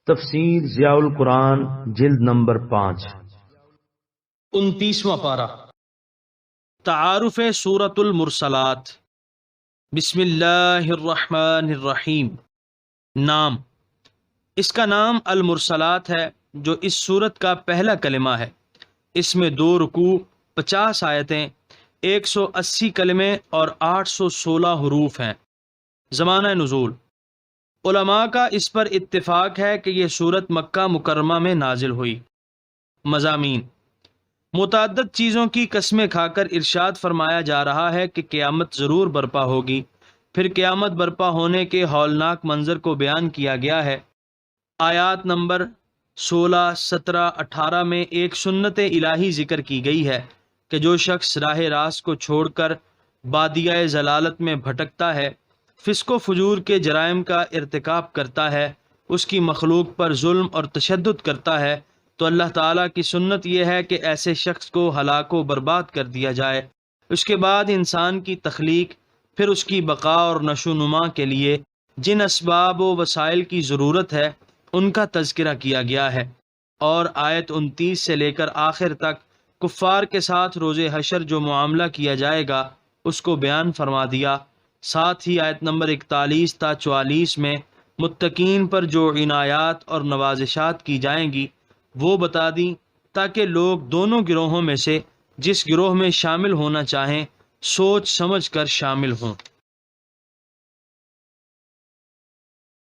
تفسیر ضیاء القرآن جلد نمبر 5 29واں پارہ تعارف سورۃ المرسلات۔ بسم اللہ الرحمن الرحیم۔ نام، اس کا نام المرسلات ہے جو اس سورت کا پہلا کلمہ ہے۔ اس میں 2 رکوع، 50 آیتیں، 180 کلمے اور 816 حروف ہیں۔ زمانہ نزول، علماء کا اس پر اتفاق ہے کہ یہ سورت مکہ مکرمہ میں نازل ہوئی۔ مضامین، متعدد چیزوں کی قسمیں کھا کر ارشاد فرمایا جا رہا ہے کہ قیامت ضرور برپا ہوگی، پھر قیامت برپا ہونے کے ہولناک منظر کو بیان کیا گیا ہے۔ آیات نمبر 16، 17، 18 میں ایک سنت الہی ذکر کی گئی ہے کہ جو شخص راہ راست کو چھوڑ کر بادیہ ضلالت میں بھٹکتا ہے، فسق و فجور کے جرائم کا ارتکاب کرتا ہے، اس کی مخلوق پر ظلم اور تشدد کرتا ہے، تو اللہ تعالیٰ کی سنت یہ ہے کہ ایسے شخص کو ہلاک و برباد کر دیا جائے۔ اس کے بعد انسان کی تخلیق، پھر اس کی بقا اور نشو و نما کے لیے جن اسباب و وسائل کی ضرورت ہے ان کا تذکرہ کیا گیا ہے، اور آیت 29 سے لے کر آخر تک کفار کے ساتھ روز حشر جو معاملہ کیا جائے گا اس کو بیان فرما دیا۔ ساتھ ہی آیت نمبر 41 تا 44 میں متقین پر جو عنایات اور نوازشات کی جائیں گی وہ بتا دیں، تاکہ لوگ دونوں گروہوں میں سے جس گروہ میں شامل ہونا چاہیں سوچ سمجھ کر شامل ہوں۔